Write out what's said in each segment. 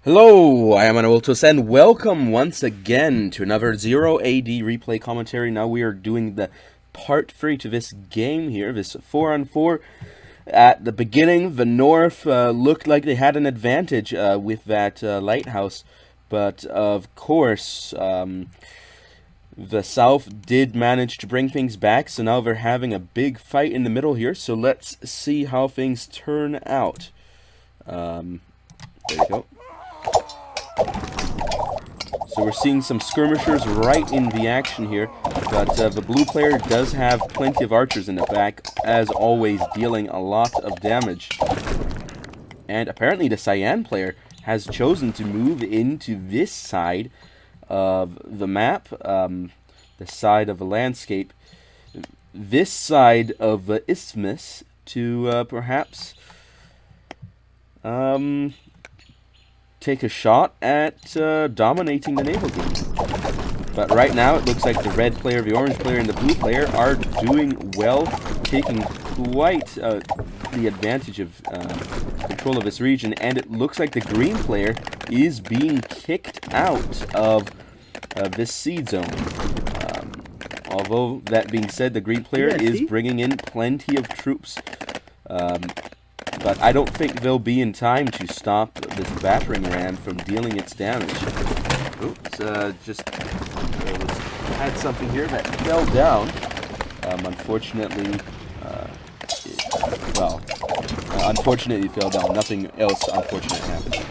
Hello, I am Anawiltos, and welcome once again to another Zero AD replay commentary. Now we are doing the part 3 to this game here, this 4-on-4. At the beginning, the North looked like they had an advantage with that lighthouse, but of course, the South did manage to bring things back, so now they're having a big fight in the middle here, so let's see how things turn out. There you go. So we're seeing some skirmishers right in the action here, but the blue player does have plenty of archers in the back, as always dealing a lot of damage. And apparently the cyan player has chosen to move into this side of the map, the side of the landscape, this side of the isthmus to perhaps take a shot at dominating the naval game. But right now it looks like the red player, the orange player, and the blue player are doing well, taking quite the advantage of control of this region, and it looks like the green player is being kicked out of this seed zone. Although, that being said, the green player is bringing in plenty of troops. But I don't think they'll be in time to stop this battering ram from dealing its damage. Oops, had something here that fell down. Unfortunately, unfortunately it fell down. Nothing else unfortunate happened.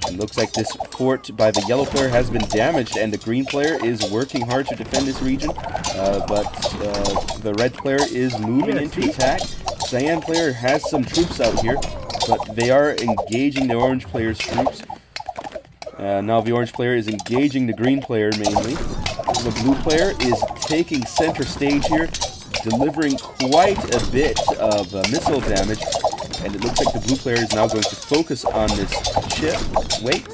It looks like this fort by the yellow player has been damaged, and the green player is working hard to defend this region. But the red player is moving into attack. Cyan player has some troops out here, but they are engaging the orange player's troops. Now the orange player is engaging the green player mainly. The blue player is taking center stage here, delivering quite a bit of missile damage, and it looks like the blue player is now going to focus on this ship. Wait,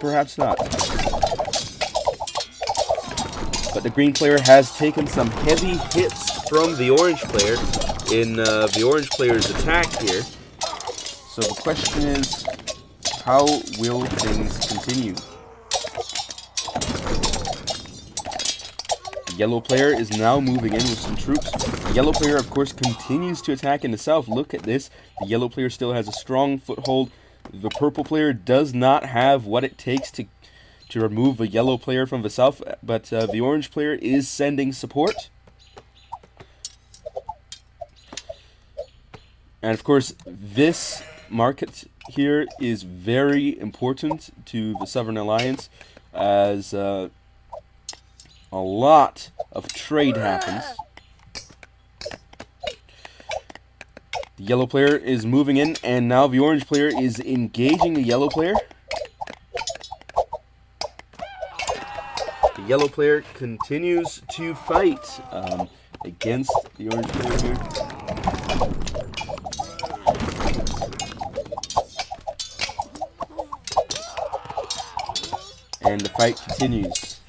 perhaps not. But the green player has taken some heavy hits from the orange player in the orange player's attack here. So the question is, how will things continue? The yellow player is now moving in with some troops. The yellow player, of course, continues to attack in the south. Look at this. The yellow player still has a strong foothold. The purple player does not have what it takes to remove the yellow player from the south, but the orange player is sending support. And of course, this market here is very important to the Southern Alliance, as a lot of trade happens. The yellow player is moving in, and now the orange player is engaging the yellow player. The yellow player continues to fight against the orange player here. And the fight continues.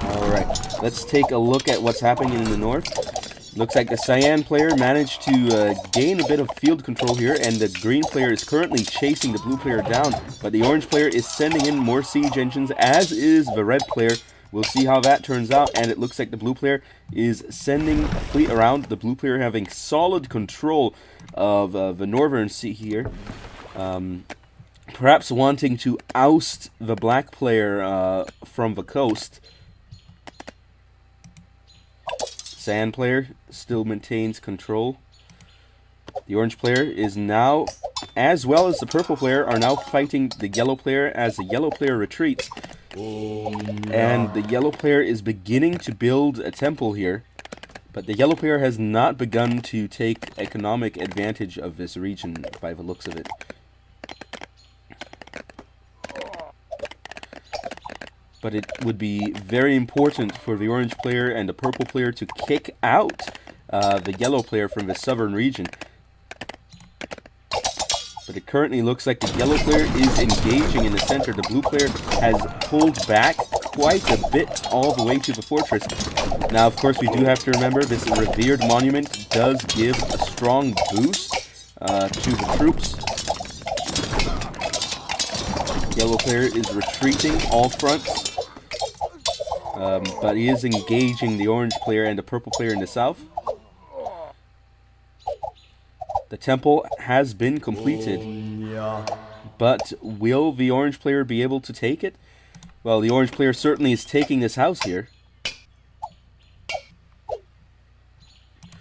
Alright, let's take a look at what's happening in the north. Looks like the cyan player managed to gain a bit of field control here, and the green player is currently chasing the blue player down, but the orange player is sending in more siege engines, as is the red player. We'll see how that turns out, and it looks like the blue player is sending a fleet around, the blue player having solid control of the northern sea here. Perhaps wanting to oust the black player from the coast. Cyan player still maintains control. The orange player is now, as well as the purple player, are now fighting the yellow player as the yellow player retreats. And the yellow player is beginning to build a temple here, but the yellow player has not begun to take economic advantage of this region by the looks of it. But it would be very important for the orange player and the purple player to kick out the yellow player from the southern region. But it currently looks like the yellow player is engaging in the center. The blue player has pulled back quite a bit all the way to the fortress. Now, of course, we do have to remember this revered monument does give a strong boost to the troops. Yellow player is retreating all fronts, but he is engaging the orange player and the purple player in the south. The temple has been completed, but will the orange player be able to take it? Well, the orange player certainly is taking this house here,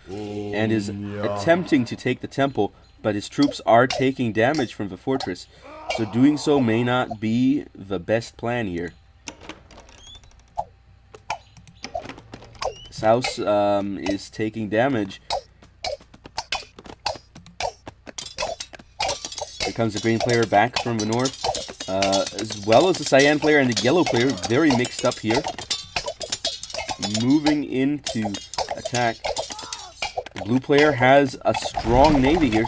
and is attempting to take the temple, but his troops are taking damage from the fortress, so doing so may not be the best plan here. This house is taking damage. Here comes the green player back from the north, as well as the cyan player and the yellow player, very mixed up here. Moving into attack. The blue player has a strong navy here,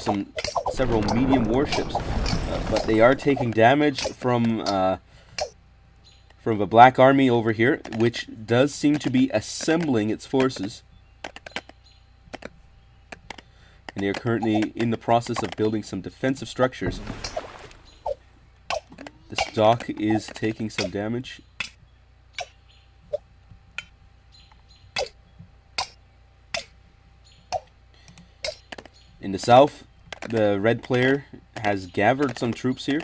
several medium warships, but they are taking damage from the black army over here, which does seem to be assembling its forces. And they are currently in the process of building some defensive structures. This dock is taking some damage. In the south, the red player has gathered some troops here,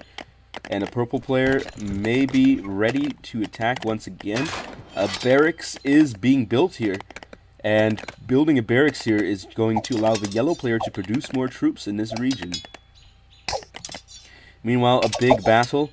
and a purple player may be ready to attack once again. A barracks is being built here, and building a barracks here is going to allow the yellow player to produce more troops in this region. Meanwhile, a big battle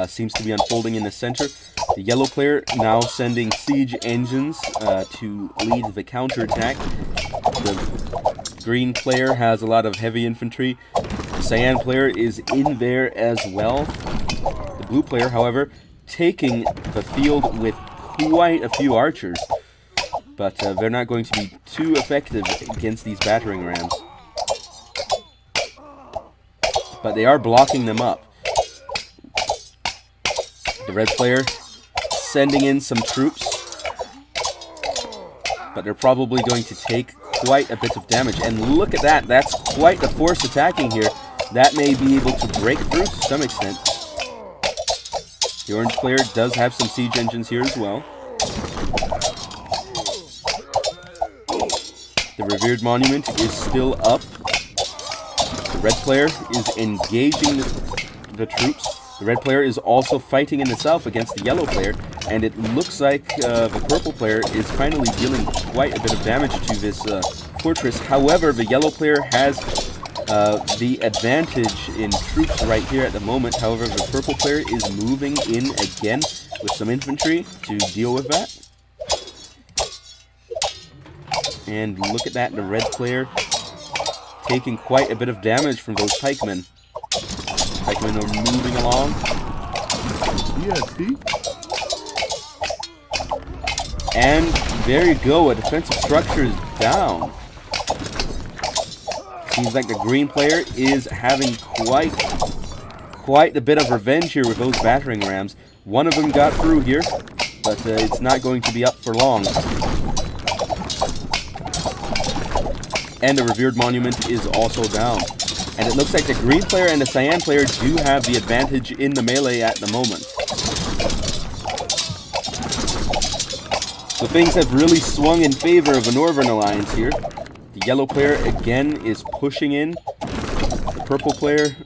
seems to be unfolding in the center. The yellow player now sending siege engines to lead the counterattack. The green player has a lot of heavy infantry. The cyan player is in there as well. The blue player, however, taking the field with quite a few archers. But they're not going to be too effective against these battering rams. But they are blocking them up. The red player sending in some troops, but they're probably going to take quite a bit of damage. And look at that, that's quite a force attacking here. That may be able to break through to some extent. The orange player does have some siege engines here as well. The revered monument is still up. The red player is engaging the troops. The red player is also fighting in the south against the yellow player, and it looks like the purple player is finally dealing quite a bit of damage to this fortress. However, the yellow player has the advantage in troops right here at the moment. However, the purple player is moving in again with some infantry to deal with that. And look at that, the red player taking quite a bit of damage from those pikemen. Pikemen are moving along. And there you go, a defensive structure is down. Seems like the green player is having quite a bit of revenge here with those battering rams. One of them got through here, but it's not going to be up for long. And the revered monument is also down. And it looks like the green player and the cyan player do have the advantage in the melee at the moment. So things have really swung in favor of the Northern Alliance here. The yellow player again is pushing in. The purple player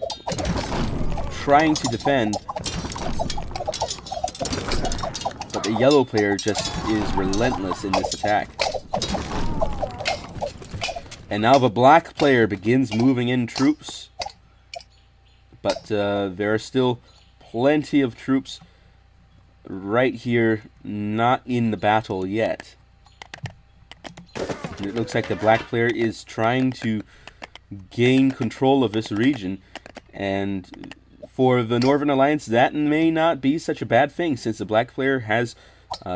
trying to defend. But the yellow player just is relentless in this attack. And now the black player begins moving in troops. But there are still plenty of troops right here, not in the battle yet. And it looks like the black player is trying to gain control of this region. And for the Northern Alliance, that may not be such a bad thing, since the black player has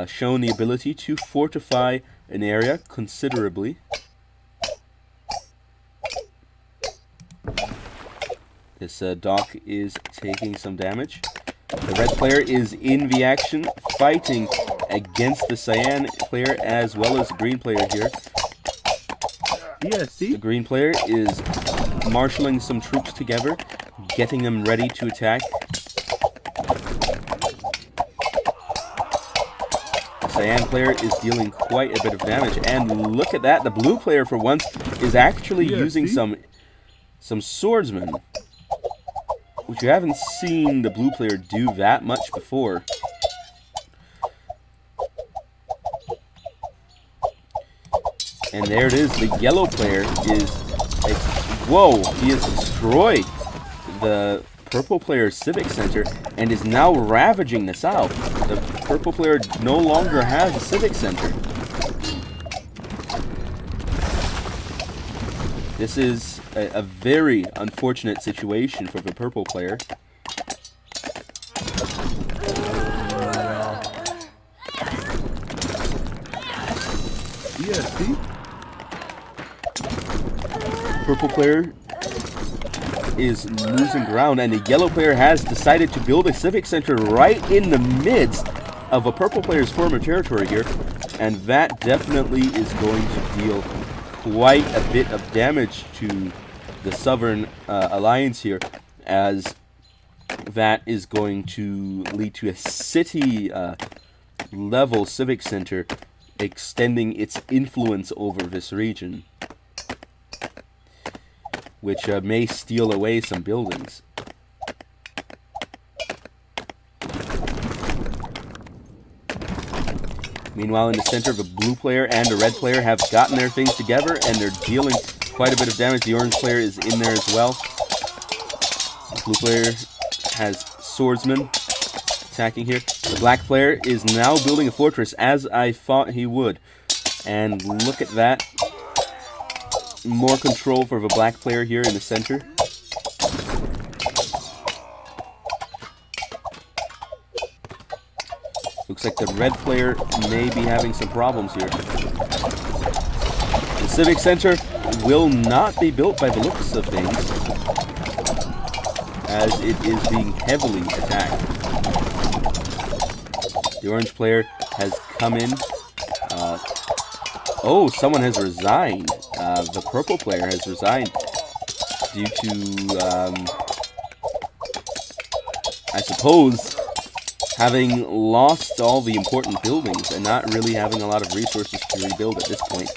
shown the ability to fortify an area considerably. This dock is taking some damage. The red player is in the action, fighting against the cyan player as well as the green player here. Yeah, see? The green player is marshaling some troops together, getting them ready to attack. The Cyan player is dealing quite a bit of damage, and look at that, the blue player for once is actually using some swordsmen, which you haven't seen the blue player do that much before. And there it is, the yellow player is like, whoa, he has destroyed the purple player's civic center and is now ravaging the south. The purple player no longer has a civic center. This is a very unfortunate situation for the purple player. Purple player is losing ground, and the yellow player has decided to build a civic center right in the midst of a purple player's former territory here, and that definitely is going to deal quite a bit of damage to the Southern Alliance here, as that is going to lead to a city level civic center extending its influence over this region, which may steal away some buildings. Meanwhile, in the center, the blue player and the red player have gotten their things together, and they're dealing quite a bit of damage. The orange player is in there as well. The blue player has swordsmen attacking here. The black player is now building a fortress, as I thought he would. And look at that. More control for the black player here in the center. Looks like the red player may be having some problems here. The civic center will not be built by the looks of things, as it is being heavily attacked. The orange player has come in. Oh, someone has resigned. The purple player has resigned due to, I suppose, having lost all the important buildings and not really having a lot of resources to rebuild at this point,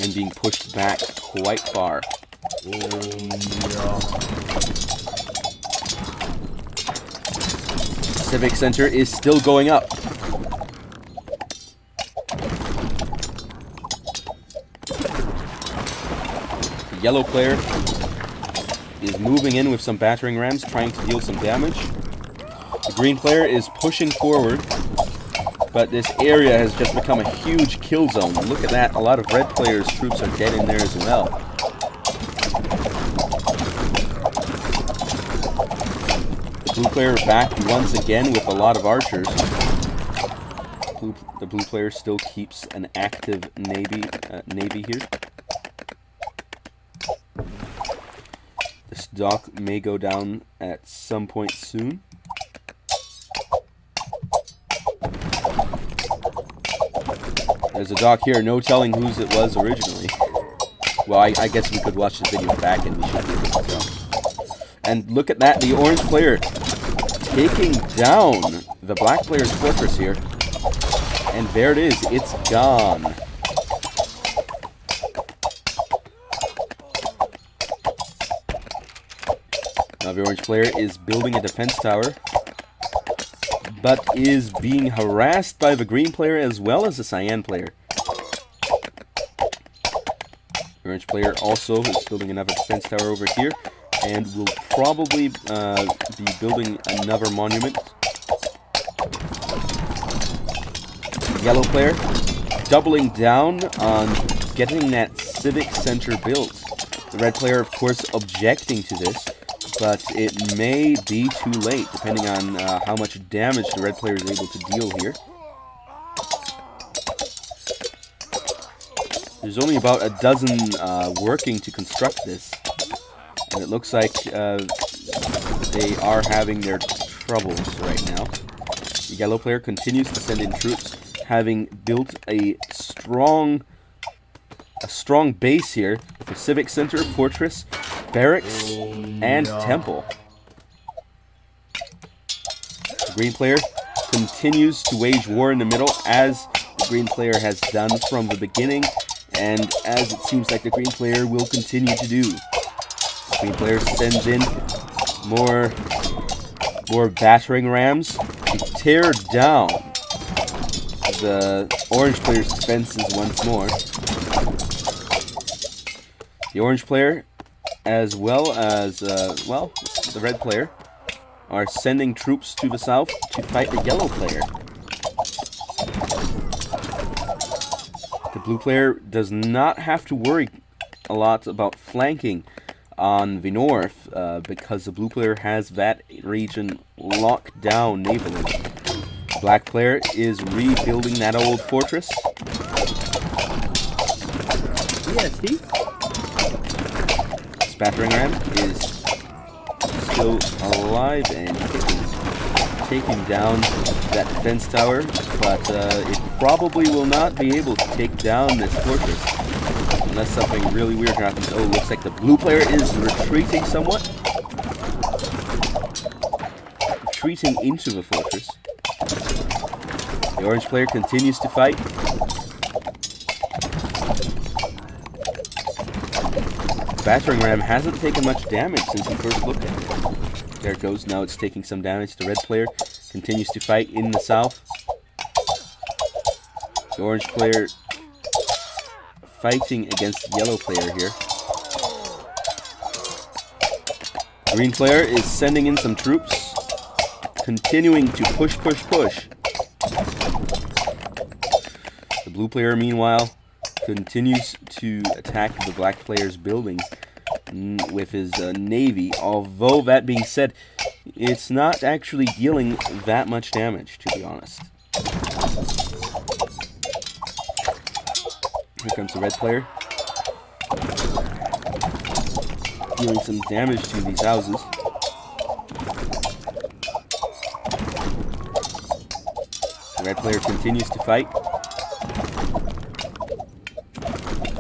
and being pushed back quite far. Civic Center is still going up. The yellow player is moving in with some battering rams, trying to deal some damage. The green player is pushing forward, but this area has just become a huge kill zone. Look at that, a lot of red players' troops are dead in there as well. The blue player back once again with a lot of archers. The blue player still keeps an active navy here. This dock may go down at some point soon. There's a dock here, no telling whose it was originally. Well, I guess we could watch the video back and we should be able to tell. And look at that, the orange player taking down the black player's fortress here. And there it is, it's gone. Now the orange player is building a defense tower, but is being harassed by the green player as well as the cyan player. The orange player also is building another defense tower over here, and will probably be building another monument. Yellow player doubling down on getting that civic center built. The red player, of course, objecting to this, but it may be too late, depending on how much damage the red player is able to deal here. There's only about a dozen working to construct this, and it looks like they are having their troubles right now. The yellow player continues to send in troops, having built a strong base here with So Civic Center, Fortress, Barracks, and Temple. The green player continues to wage war in the middle, as the green player has done from the beginning, and as it seems like the green player will continue to do. The green player sends in more battering rams to tear down the orange player's defenses once more. The orange player, as well as, the red player, are sending troops to the south to fight the yellow player. The blue player does not have to worry a lot about flanking on the north, because the blue player has that region locked down navally. The black player is rebuilding that old fortress. Yeah, Steve? This battering ram is still alive and taking down that defense tower, but it probably will not be able to take down this fortress unless something really weird happens. Oh, looks like the blue player is retreating somewhat. Retreating into the fortress. The orange player continues to fight. The battering ram hasn't taken much damage since we first looked at it. There it goes, now it's taking some damage. The red player continues to fight in the south. The orange player fighting against the yellow player here. Green player is sending in some troops, continuing to push. The blue player, meanwhile, continues to attack the black player's buildings with his navy, although that being said, it's not actually dealing that much damage, to be honest. Here comes the red player, dealing some damage to these houses. The red player continues to fight,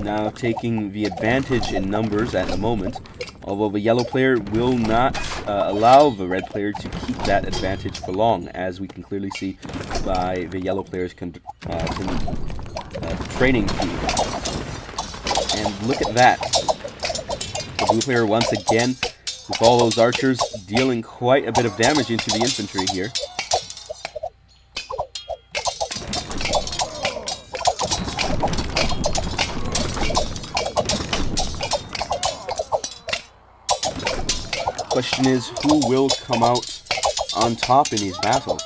now taking the advantage in numbers at the moment, although the yellow player will not allow the red player to keep that advantage for long, as we can clearly see by the yellow player's training speed. And look at that. The blue player once again, with all those archers, dealing quite a bit of damage into the infantry here. Question is, who will come out on top in these battles?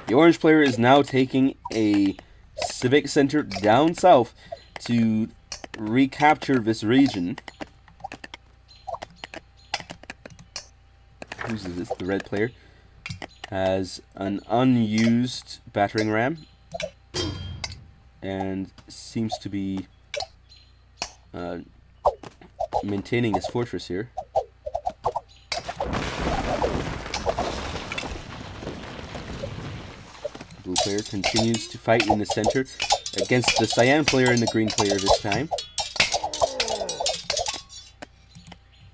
The orange player is now taking a civic center down south to recapture this region. Who's this? The red player has an unused battering ram and seems to be maintaining his fortress here. Blue player continues to fight in the center against the cyan player and the green player this time.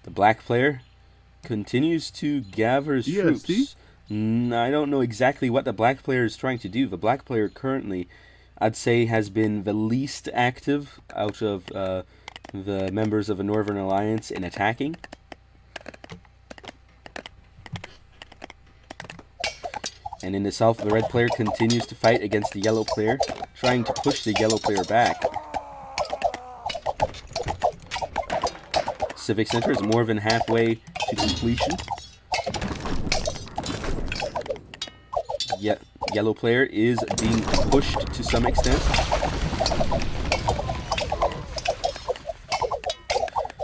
The black player continues to gather his troops. I don't know exactly what the black player is trying to do. The black player currently, I'd say, has been the least active out of the members of the Northern Alliance in attacking. And in the south, the red player continues to fight against the yellow player, trying to push the yellow player back. Civic Center is more than halfway to completion. Yellow player is being pushed to some extent.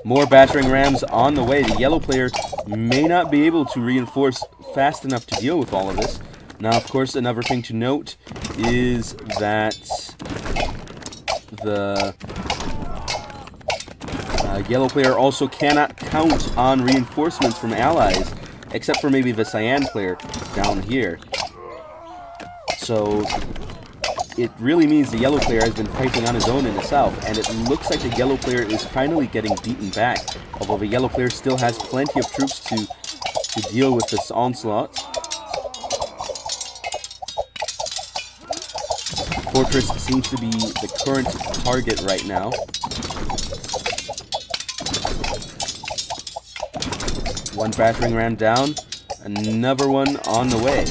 More battering rams on the way. The yellow player may not be able to reinforce fast enough to deal with all of this. Now, of course, another thing to note is that the Yellow player also cannot count on reinforcements from allies, except for maybe the cyan player down here. So it really means the yellow player has been fighting on his own in the south, and it looks like the yellow player is finally getting beaten back, although the yellow player still has plenty of troops to deal with this onslaught. Fortress seems to be the current target right now. One battering ram down, another one on the way.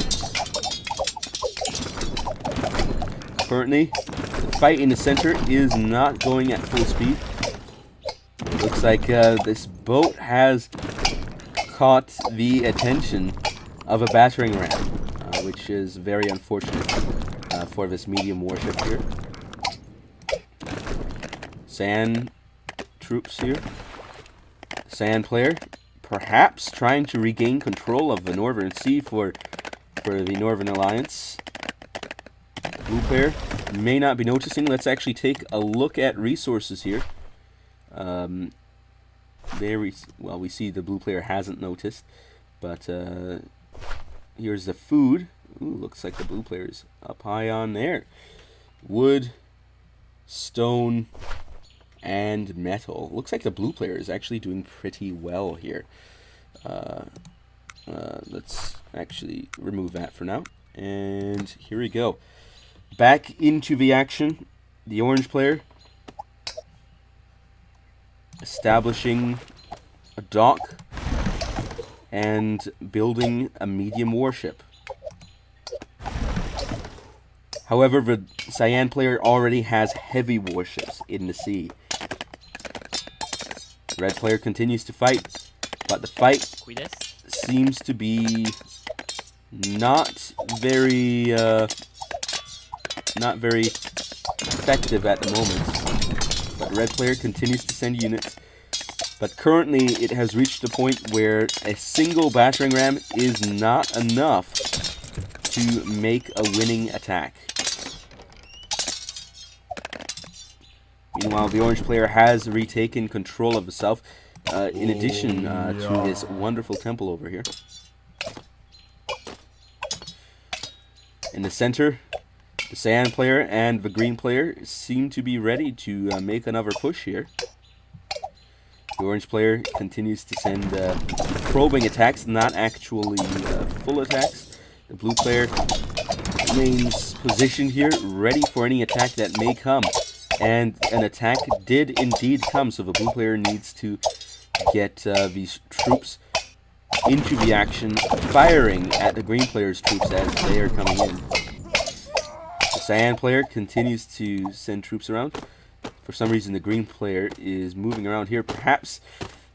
Currently, the fight in the center is not going at full speed. It looks like this boat has caught the attention of a battering ram, which is very unfortunate for this medium warship here. Sand troops here. Sand player perhaps trying to regain control of the Northern Sea for the Northern Alliance. Blue player may not be noticing. Let's actually take a look at resources here. We see the blue player hasn't noticed, but here's the food. Ooh, looks like the blue player is up high on there. Wood, stone, and metal. Looks like the blue player is actually doing pretty well here. Let's actually remove that for now. And here we go. Back into the action. The orange player establishing a dock and building a medium warship. However, the cyan player already has heavy warships in the sea. Red player continues to fight, but the fight seems to be not very effective at the moment. But red player continues to send units. But currently it has reached a point where a single battering ram is not enough to make a winning attack. Meanwhile, the orange player has retaken control of the south, in addition to his wonderful temple over here. In the center, the cyan player and the green player seem to be ready to make another push here. The orange player continues to send probing attacks, not actually full attacks. The blue player remains positioned here, ready for any attack that may come. And an attack did indeed come, so the blue player needs to get these troops into the action, firing at the green player's troops as they are coming in. The cyan player continues to send troops around. For some reason, the green player is moving around here. Perhaps,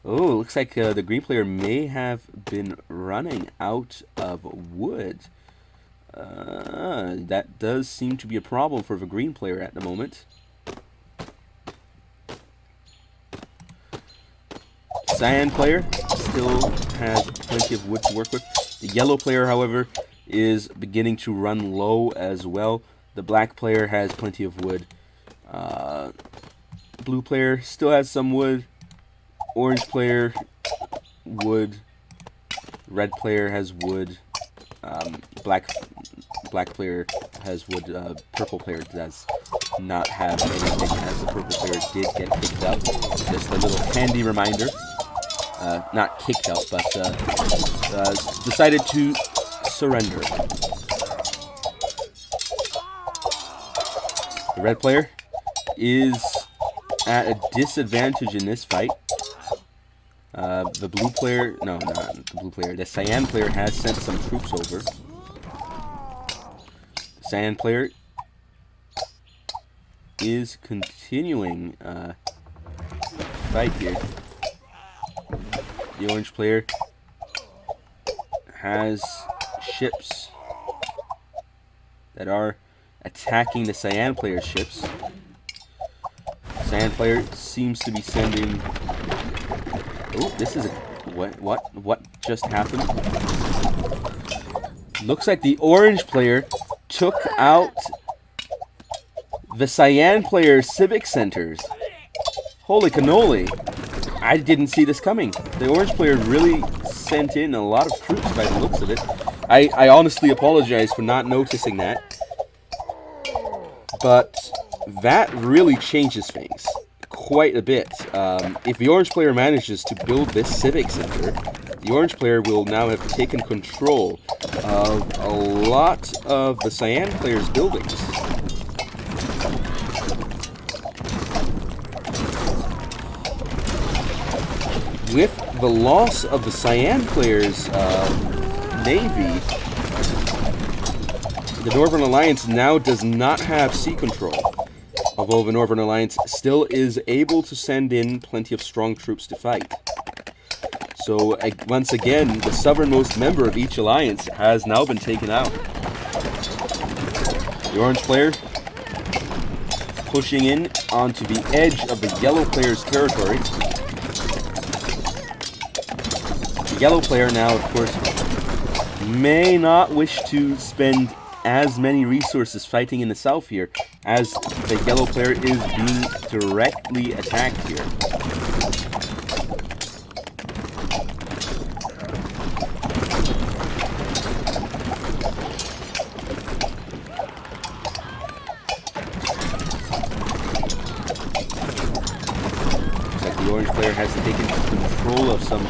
oh, looks like the green player may have been running out of wood. That does seem to be a problem for the green player at the moment. Cyan player still has plenty of wood to work with. The yellow player, however, is beginning to run low as well. The black player has plenty of wood. Blue player still has some wood. Orange player, wood. Red player has wood. Black player has wood. Purple player does not have anything, as the purple player did get kicked out. Just a little handy reminder. Not kicked out, but decided to surrender. The red player is at a disadvantage in this fight. The blue player, no, not the blue player, the cyan player has sent some troops over. The cyan player is continuing fight here. The orange player has ships that are attacking the cyan player's ships. Cyan player seems to be sending... Oh, this is a... What just happened? Looks like the orange player took out the cyan player's civic centers. Holy cannoli. I didn't see this coming. The orange player really sent in a lot of troops by the looks of it. I honestly apologize for not noticing that. But that really changes things quite a bit. If the orange player manages to build this civic center, the orange player will now have taken control of a lot of the cyan player's buildings. With the loss of the cyan player's navy, the Northern Alliance now does not have sea control, although the Northern Alliance still is able to send in plenty of strong troops to fight. So once again, the southernmost member of each alliance has now been taken out. The orange player pushing in onto the edge of the yellow player's territory. The yellow player now, of course, may not wish to spend as many resources fighting in the south here, as the yellow player is being directly attacked here. Looks like the orange player has taken control of some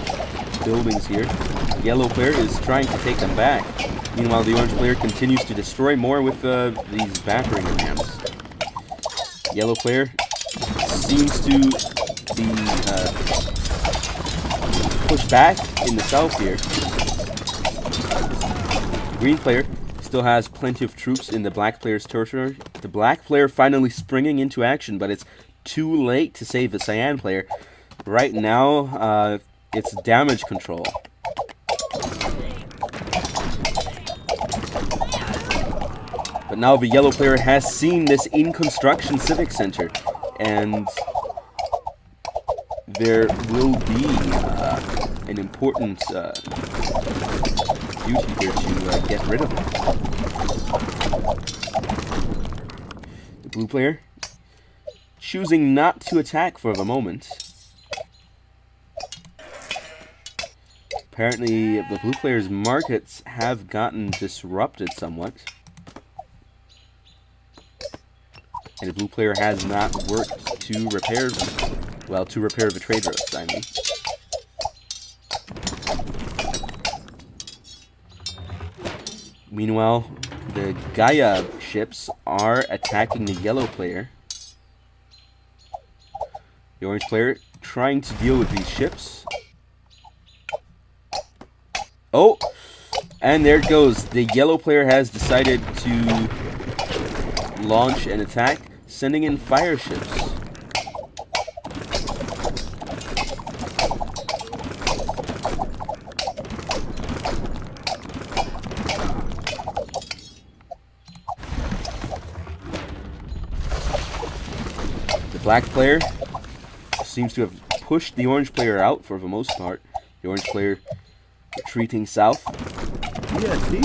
buildings here. The yellow player is trying to take them back. Meanwhile, the orange player continues to destroy more with these battering rams. Yellow player seems to be pushed back in the south here. The green player still has plenty of troops in the black player's territory. The black player finally springing into action, but it's too late to save the cyan player. Right now, it's damage control. But now the yellow player has seen this in-construction civic center, and there will be an important duty here to get rid of it. The blue player choosing not to attack for the moment. Apparently, the blue player's markets have gotten disrupted somewhat. And the blue player has not worked to repair them. Well, to repair the trade routes, I mean. Meanwhile, the Gaia ships are attacking the yellow player. The orange player trying to deal with these ships. Oh! And there it goes. The yellow player has decided to launch an attack, sending in fire ships. The black player seems to have pushed the orange player out for the most part. The orange player retreating south. Yeah, see?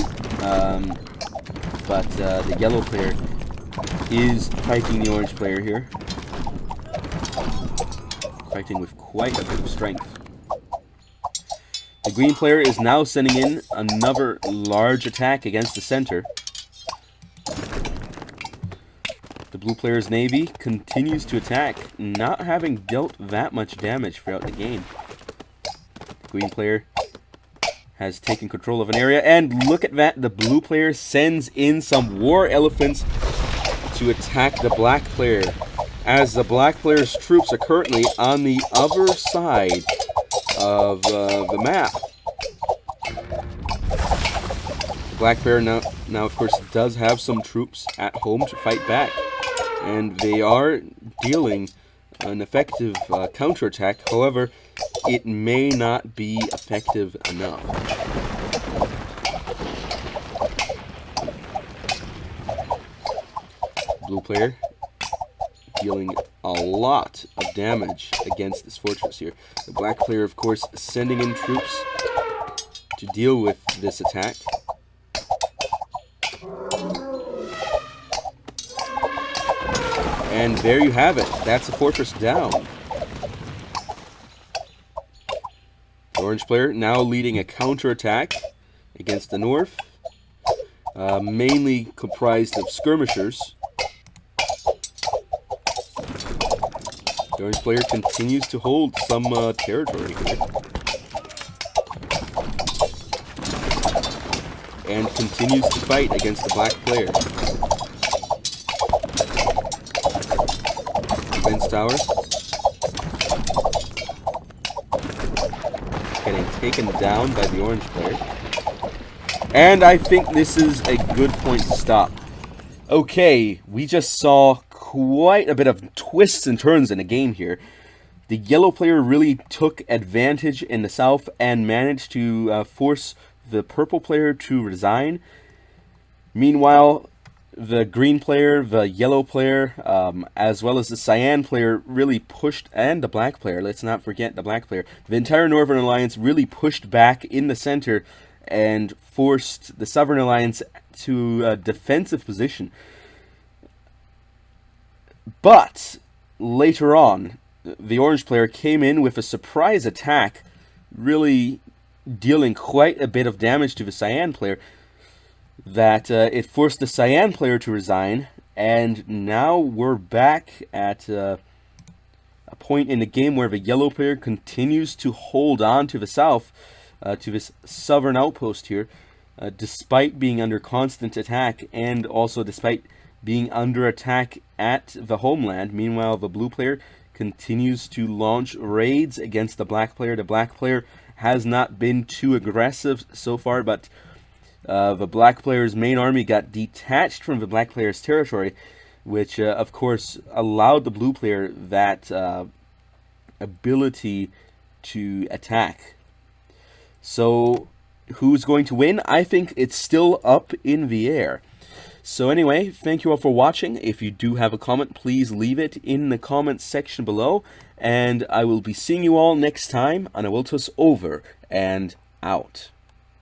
But the yellow player is fighting the orange player here. Fighting with quite a bit of strength. The green player is now sending in another large attack against the center. The blue player's navy continues to attack, not having dealt that much damage throughout the game. The green player has taken control of an area, and look at that, the blue player sends in some war elephants to attack the black player, as the black player's troops are currently on the other side of the map. The black player now of course does have some troops at home to fight back, and they are dealing an effective counterattack. However, it may not be effective enough. Blue player dealing a lot of damage against this fortress here. The black player, of course, sending in troops to deal with this attack. And there you have it. That's a fortress down. The orange player now leading a counterattack against the North, mainly comprised of skirmishers. The orange player continues to hold some territory here. And continues to fight against the black player. Defense tower. Getting taken down by the orange player. And I think this is a good point to stop. Okay, we just saw quite a bit of twists and turns in the game here. The yellow player really took advantage in the south and managed to force the purple player to resign. Meanwhile, the green player, the yellow player, as well as the cyan player really pushed, and the black player, let's not forget the black player. The entire Northern Alliance really pushed back in the center and forced the Southern Alliance to a defensive position. But later on, the orange player came in with a surprise attack, really dealing quite a bit of damage to the cyan player, that it forced the cyan player to resign, and now we're back at a point in the game where the yellow player continues to hold on to the south, to this southern outpost here, despite being under constant attack, and also despite being under attack at the homeland. Meanwhile, the blue player continues to launch raids against the black player. The black player has not been too aggressive so far, but the black player's main army got detached from the black player's territory, which of course allowed the blue player that ability to attack. So who's going to win? I think it's still up in the air. So anyway, thank you all for watching. If you do have a comment, please leave it in the comments section below. And I will be seeing you all next time on Awiltos over and out.